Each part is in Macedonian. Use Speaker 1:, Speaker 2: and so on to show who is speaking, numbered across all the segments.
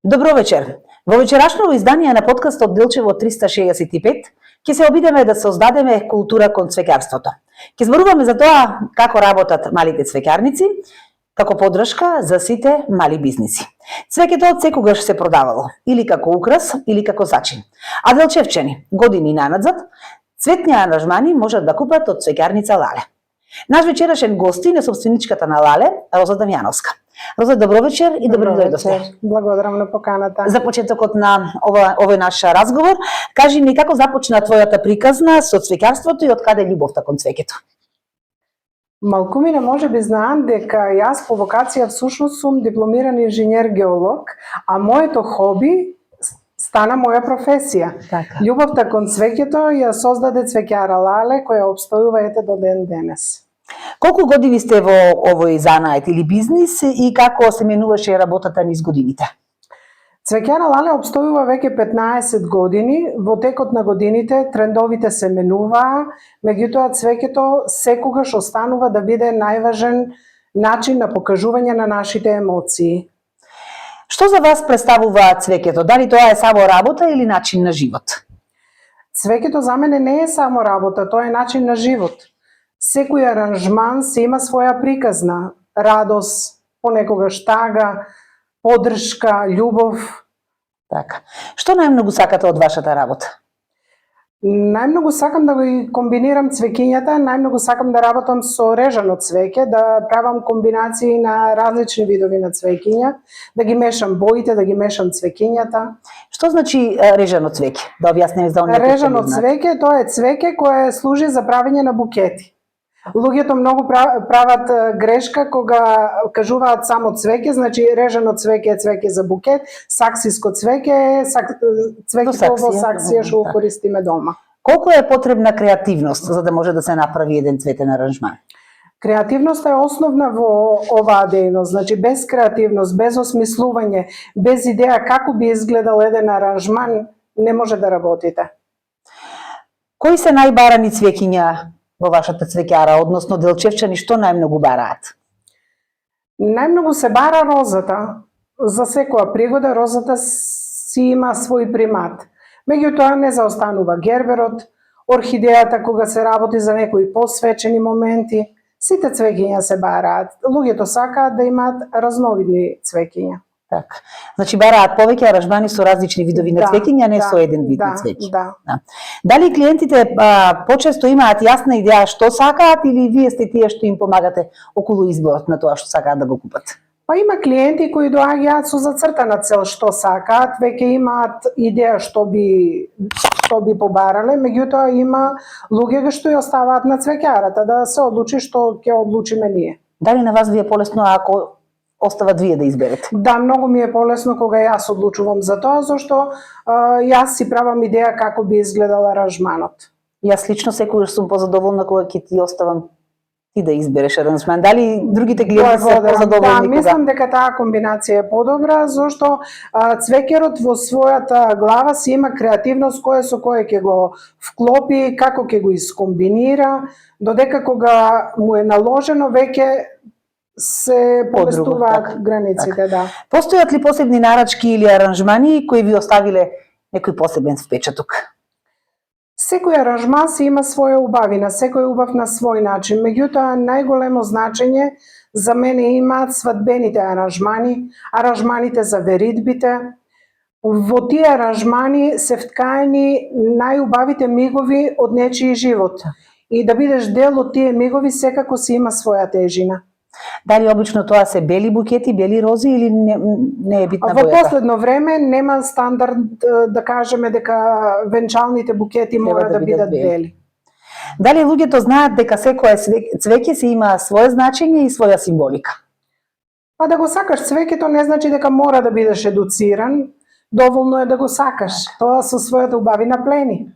Speaker 1: Добро вечер. Во вечерашното издание на подкастот Делчево 365 ќе се обидеме да создадеме култура кон цвеќарството. Ќе зборуваме за тоа како работат малите цвеќарници, како поддршка за сите мали бизниси. Цвеќето од секогаш се продавало, или како украс, или како зачин. А делчевчани, години наназад, цветни аранжмани можат да купат од цвеќарница Лале. Наш вечерашен гостин е собственичката на Лале, Роза Дамјановска. Роза, добро вечер и добро дојдовте.
Speaker 2: Благодарам на поканата.
Speaker 1: За почетокот на овој наш разговор, кажи ни како започна твојата приказна со цвеќарството и од каде љубовта кон цвеќето?
Speaker 2: Малкумина можеби знаат дека јас по вокација всушност сум дипломиран инженер-геолог, а моето хоби стана моја професија.
Speaker 1: Така.
Speaker 2: Љубовта кон цвеќето ја создаде цвеќара Лале, која обстојува ете до ден денес.
Speaker 1: Колку години сте во овој занает или бизнис и како се менуваше работата низ годините?
Speaker 2: Цвеќара Лале обстојува веќе 15 години. Во текот на годините трендовите се менуваа, меѓутоа цвеќето секогаш останува да биде најважен начин на покажување на нашите емоции.
Speaker 1: Што за вас представува цвеќето? Дали тоа е само работа или начин на живот?
Speaker 2: Цвеќето за мене не е само работа, тоа е начин на живот. Секој аранжман се има своја приказна, радост, понекогаш тага, поддршка, љубов.
Speaker 1: Така. Што најмногу сакате од вашата работа?
Speaker 2: Најмногу сакам да го комбинирам цвеќињата, најмногу сакам да работам со режано цвеќе, да правам комбинации на различни видови на цвеќиња, да ги мешам боите, да ги мешам цвеќињата.
Speaker 1: Што значи режано цвеќе? Да објасниме за оние кои
Speaker 2: Режано
Speaker 1: не знаат.
Speaker 2: цвеќе, тоа е цвеќе кое служи за правење на букети. Луѓето многу прават грешка кога кажуваат само цвеќе, значи режано цвеќе е цвеќе за букет, саксиско цвеќе е цвеќето во саксија што го користиме дома.
Speaker 1: Колку е потребна креативност за да може да се направи еден цветен аранжман?
Speaker 2: Креативноста е основна во оваа дејност, значи без креативност, без осмислување, без идеја како би изгледал еден аранжман, не може да работите.
Speaker 1: Кои се најбарани цвеќиња во вашата цвеќара, односно делчевчани што најмногу бараат?
Speaker 2: Најмногу се бара розата. За секоја пригода розата си има свој примат. Меѓутоа не заостанува герберот, орхидејата кога се работи за некои посвечени моменти. Сите цвеќиња се бараат. Луѓето сакаат да имаат разновидни цвеќиња.
Speaker 1: Така. Значи бараат повеќе аранжмани со различни видови на цвеќиња, не со еден вид на цвеќе.
Speaker 2: Да.
Speaker 1: Дали клиентите почесто имаат јасна идеја што сакаат или вие сте тие што им помагате околу изборот на тоа што сакаат да го купат?
Speaker 2: Па има клиенти кои доаѓаат со зацртана цел што сакаат, веќе имаат идеја што би побарале, меѓутоа има луѓе што ја оставаат на цвеќарата да се одлучи што ќе одлучиме ние.
Speaker 1: Дали на вас ви е полесно ако остават вие да изберете?
Speaker 2: Да, многу ми е полесно кога јас одлучувам за тоа, зашто јас си правам идеја како би изгледал аранжманот.
Speaker 1: Јас лично секогаш сум позадоволна кога ќе ти оставам ти да избереш аранжман. Дали другите клиенти се позадоволни?
Speaker 2: Да, мислам дека таа комбинација е подобра, зашто цвеќерот во својата глава си има креативност со која ќе го вклопи, како ќе го искомбинира, додека кога му е наложено веќе се поместуваат границите, да.
Speaker 1: Постојат ли посебни нарачки или аранжмани кои ви оставиле некој посебен впечаток?
Speaker 2: Секој аранжман си има своја убавина, секој убав на свој начин. Меѓутоа, најголемо значење за мене имаат свадбените аранжмани, аранжманите за веридбите. Во тие аранжмани се вткаени најубавите мигови од нечiji живот. И да бидеш дел од тие мигови секако си има своја тежина.
Speaker 1: Дали обично тоа се бели букети, бели рози или не е битна бојата?
Speaker 2: Во последно време нема стандард да кажеме дека венчалните букети мора да бидат бели.
Speaker 1: Дали луѓето знаат дека секое цвеќе се има свое значење и своја символика?
Speaker 2: Па да го сакаш цвеќето не значи дека мора да бидеш едуциран, доволно е да го сакаш. Тоа со својата убавина плени.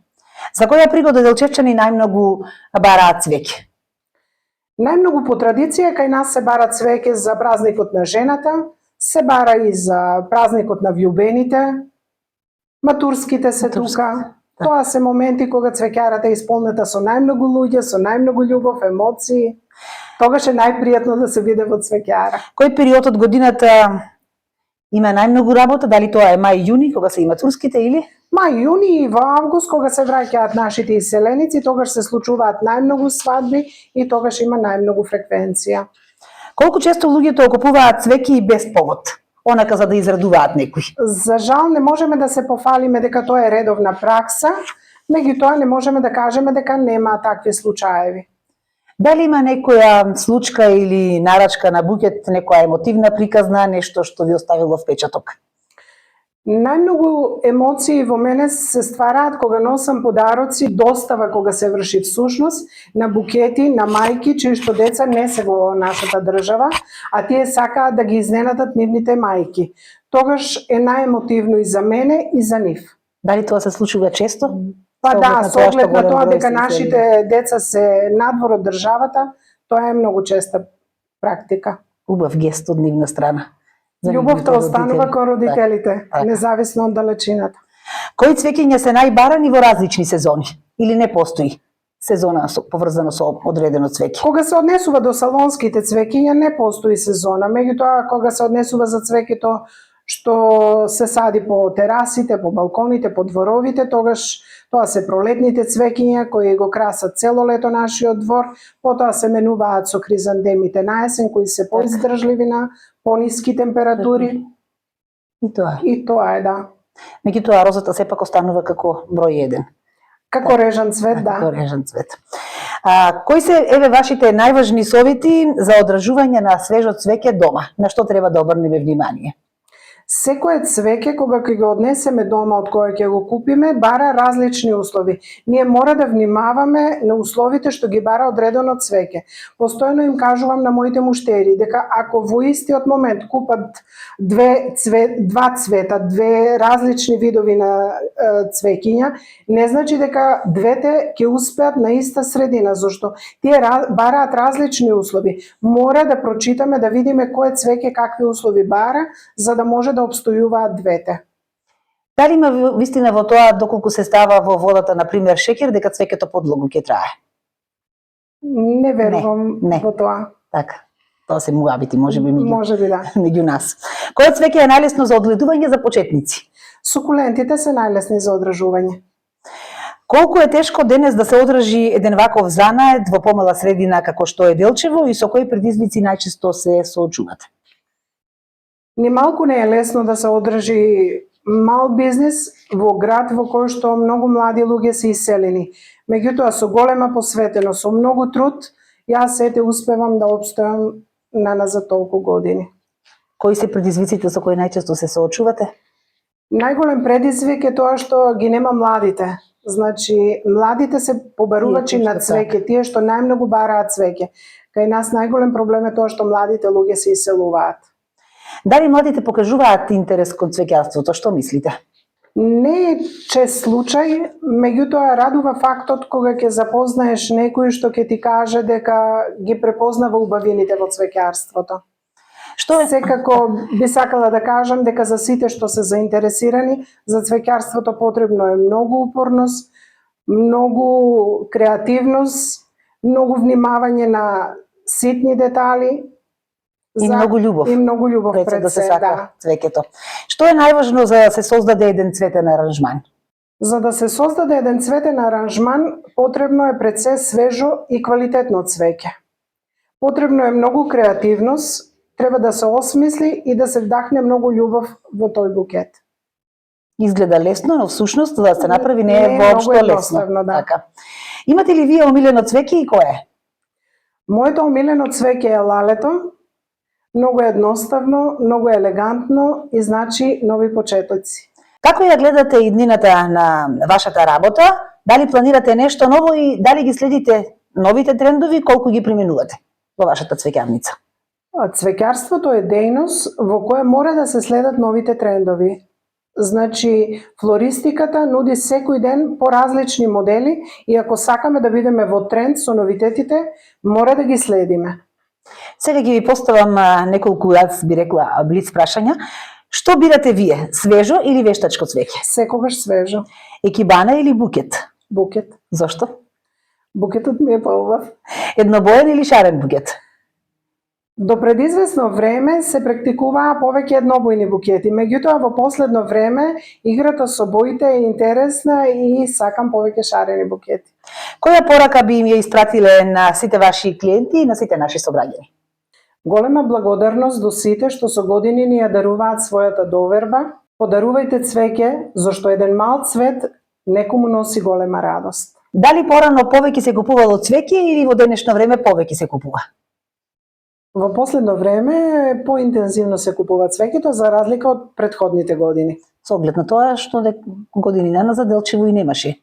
Speaker 1: За која пригода делчевчани најмногу бараат цвеќе?
Speaker 2: Најмногу по традиција кај нас се бара цвеќе за празникот на жената, се бара и за празникот на влюбените, матурските се тука. Тоа се моменти кога цвеќарата е исполнета со најмногу луѓе, со најмногу љубов, емоции. Тогаш е најпријатно да се биде во цвеќара.
Speaker 1: Кој период од годината Има најмногу работа, дали тоа е мај, јуни, кога се има турските или?
Speaker 2: Мај, јуни и во август, кога се враќаат нашите иселеници, тогаш се случуваат најмногу свадби и тогаш има најмногу фреквенција.
Speaker 1: Колку често луѓето окупуваат цвеќе и без повод, онака за да израдуваат некој?
Speaker 2: За жал не можеме да се пофалиме дека тоа е редовна пракса, меѓутоа не можеме да кажеме дека нема такви случаеви.
Speaker 1: Дали има некоја случка или нарачка на букет, некоја емотивна приказна, нешто што ви оставило впечаток?
Speaker 2: Најмногу емоции во мене се ствараат кога носам подароци, достава кога се врши всушност, на букети, на мајки, чии што деца не се во нашата држава, а тие сакаат да ги изненадат нивните мајки. Тогаш е најемотивно и за мене и за нив.
Speaker 1: Дали тоа се случува често?
Speaker 2: Па да, со оглед на тоа дека нашите деца се надвор од државата, тоа е многу честа практика.
Speaker 1: Убав гест од нивна страна.
Speaker 2: Љубовта останува кон родителите, независно од далечината.
Speaker 1: Кои цвеќиња се најбарани во различни сезони? Или не постои сезона поврзано со одредено цвеќе?
Speaker 2: Кога се однесува до салонските цвеќиња не постои сезона, меѓутоа кога се однесува за цвеќето што се сади по терасите, по балконите, по дворовите, тогаш тоа се пролетните цвеќиња кои го красат цело лето нашиот двор, потоа се менуваат со кризантемите на есен кои се поиздржливи на пониски температури. И тоа е, да.
Speaker 1: Меѓутоа розата сепак останува како број 1.
Speaker 2: Како режан цвет, да.
Speaker 1: Како режан цвет. Кои се вашите најважни совети за одржување на свежо цвеќе дома? На што треба да обрнеме внимание?
Speaker 2: Секое цвеќе кога ќе го однесеме дома од кое ќе го купиме, бара различни услови. Ние мора да внимаваме на условите што ги бара одредено цвеќе. Постојано им кажувам на моите муштери дека ако во истиот момент купат два цвета, две различни видови на цвеќиња, не значи дека двете ќе успеат на иста средина, зашто тие бараат различни услови. Мора да прочитаме, да видиме кое цвеќе какви услови бара, за да може да обстојуваат двете.
Speaker 1: Дали има вистина во тоа доколку се става во водата, на пример, шеќер, дека цвеќето подлого ќе трае?
Speaker 2: Не верувам во тоа.
Speaker 1: Така. Тоа се муабити, можеби
Speaker 2: да.
Speaker 1: Меѓу нас. Кој цвеќе е најлесно за одгледување за почетници?
Speaker 2: Сукулентите се најлесни за одржување.
Speaker 1: Колку е тешко денес да се одржи еден ваков занает во помала средина како што е Делчево и со кои предизвици најчесто се соочувате?
Speaker 2: Ни малку не е лесно да се одржи мал бизнис во град во кој што многу млади луѓе се иселени. Меѓутоа со голема посветеност, со многу труд, јас ете успевам да опстојам наназад толку години.
Speaker 1: Кои се предизвиците со кои најчесто се соочувате?
Speaker 2: Најголем предизвик е тоа што ги нема младите. Значи, младите се побарувачи на цвеќе, тие што најмногу бараат цвеќе. Кај нас најголем проблем е тоа што младите луѓе се иселуваат.
Speaker 1: Дали младите покажуваат интерес кон цвеќарството? Што мислите?
Speaker 2: Не е чест случај, меѓутоа радува фактот кога ќе запознаеш некој што ќе ти каже дека ги препознава убавините во цвеќарството. Што е? Секако би сакала да кажам дека за сите што се заинтересирани за цвеќарството потребно е многу упорност, многу креативност, многу внимавање на ситни детали,
Speaker 1: и многу љубов.
Speaker 2: И многу љубов пред
Speaker 1: да се сака цвеќето. Што е најважно за да се создаде еден цветен аранжман?
Speaker 2: За да се создаде еден цветен аранжман, потребно е пред се свежо и квалитетно цвеќе. Потребно е многу креативност, треба да се осмисли и да се вдахне многу љубов во тој букет.
Speaker 1: Изгледа лесно, но всушност за да се направи не е воопшто лесно.
Speaker 2: Да.
Speaker 1: Така. Имате ли вие омилено цвеќе и кое е?
Speaker 2: Моето омилено цвеќе е лалето. Многу едноставно, многу елегантно и значи нови почетоци.
Speaker 1: Како ја гледате иднината на вашата работа? Дали планирате нешто ново и дали ги следите новите трендови, колку ги применувате во вашата цвеќарница?
Speaker 2: Цвеќарството е дејност во која мора да се следат новите трендови. Значи, флористиката нуди секој ден поразлични модели и ако сакаме да бидеме во тренд со новитетите, мора да ги следиме.
Speaker 1: Сега ги ви поставам неколку, јас би рекла, блиц прашања. Што бирате вие, свежо или вештачко цвеќе?
Speaker 2: Секогаш свежо.
Speaker 1: Екибана или букет?
Speaker 2: Букет.
Speaker 1: Зошто?
Speaker 2: Букетот ми е поубав.
Speaker 1: Еднобоен или шарен букет?
Speaker 2: До пред извесно време се практикуваа повеќе еднобојни букети, меѓутоа во последно време играта со боите е интересна и сакам повеќе шарени букети.
Speaker 1: Која порака би им ја испратиле на сите ваши клиенти и на сите наши сограѓани?
Speaker 2: Голема благодарност до сите што со години ни ја даруваат својата доверба. Подарувајте цвеќе, зашто еден мал цвет некому носи голема радост.
Speaker 1: Дали порано повеќе се купувало цвеќе или во денешно време повеќе се купува?
Speaker 2: Во последно време поинтензивно се купува цвеќето за разлика од претходните години.
Speaker 1: Со оглед на тоа што години наназад Делчево и немаше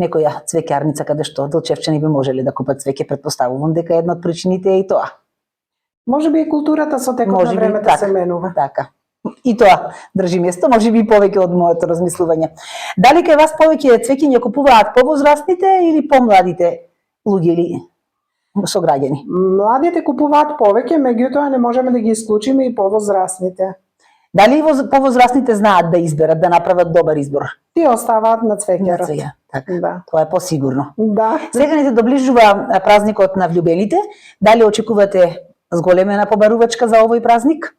Speaker 1: некоја цвеќарница каде што делчевчани би можеле да купат цвеќе, претпоставувам дека една од причините е и тоа.
Speaker 2: Можеби и културата со текот на времето
Speaker 1: така,
Speaker 2: се менува.
Speaker 1: Така. И тоа држи место, можеби и повеќе од моето размислување. Дали кај вас повеќе цвеќиња купуваат повозрастните или помладите луѓе или сограѓани?
Speaker 2: Младите купуваат повеќе, меѓутоа не можеме да ги исклучиме и повозрастните.
Speaker 1: Дали и повозрастните знаат да изберат, да направат добар избор?
Speaker 2: Тие оставаат на цвеќарот.
Speaker 1: Цвеќе, така.
Speaker 2: Да.
Speaker 1: Тоа е посигурно.
Speaker 2: Да.
Speaker 1: Сега ни се доближува празникот на влюбените. Дали очекувате зголемена побарувачка за овој празник?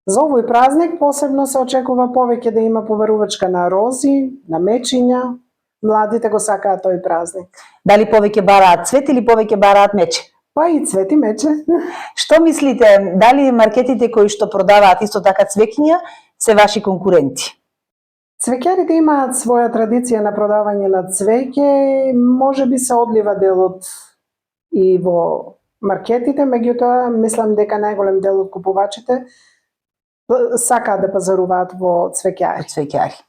Speaker 2: За овој празник посебно се очекува повеќе да има побарувачка на рози, на мечиња. Младите го сакаат тој празник.
Speaker 1: Дали повеќе бараат цвет или повеќе бараат мече?
Speaker 2: Па и цвет и мече.
Speaker 1: Што мислите, дали маркетите кои што продаваат исто така цвеќиња се ваши конкуренти?
Speaker 2: Цвеќарите имаат своја традиција на продавање на цвеќе, можеби се одлива делот и во маркетите, меѓутоа мислам дека најголем дел од купувачите сакаат да пазаруваат во цвеќари.
Speaker 1: Цвеќари.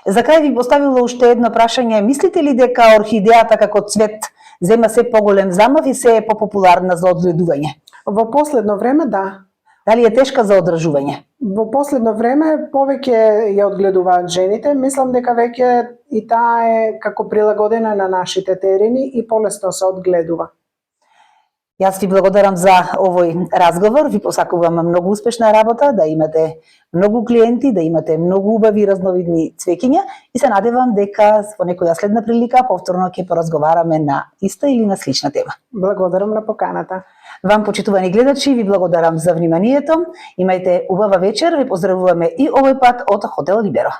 Speaker 1: За крај ви поставила уште едно прашање. Мислите ли дека орхидејата како цвет зема се поголем замав и се е попопуларна за одгледување?
Speaker 2: Во последно време да.
Speaker 1: Дали е тешка за одржување?
Speaker 2: Во последно време повеќе ја одгледуваат жените. Мислам дека веќе и таа е како прилагодена на нашите терени и полесно се одгледува.
Speaker 1: Јас ви благодарам за овој разговор, ви посакувам многу успешна работа, да имате многу клиенти, да имате многу убави разновидни цвеќиња и се надевам дека во некоја следна прилика повторно ќе поразговараме на иста или на слична тема.
Speaker 2: Благодарам на поканата.
Speaker 1: Вам, почитувани гледачи, ви благодарам за вниманието. Имајте убава вечер, ви поздравуваме и овој пат од Хотел Либеро.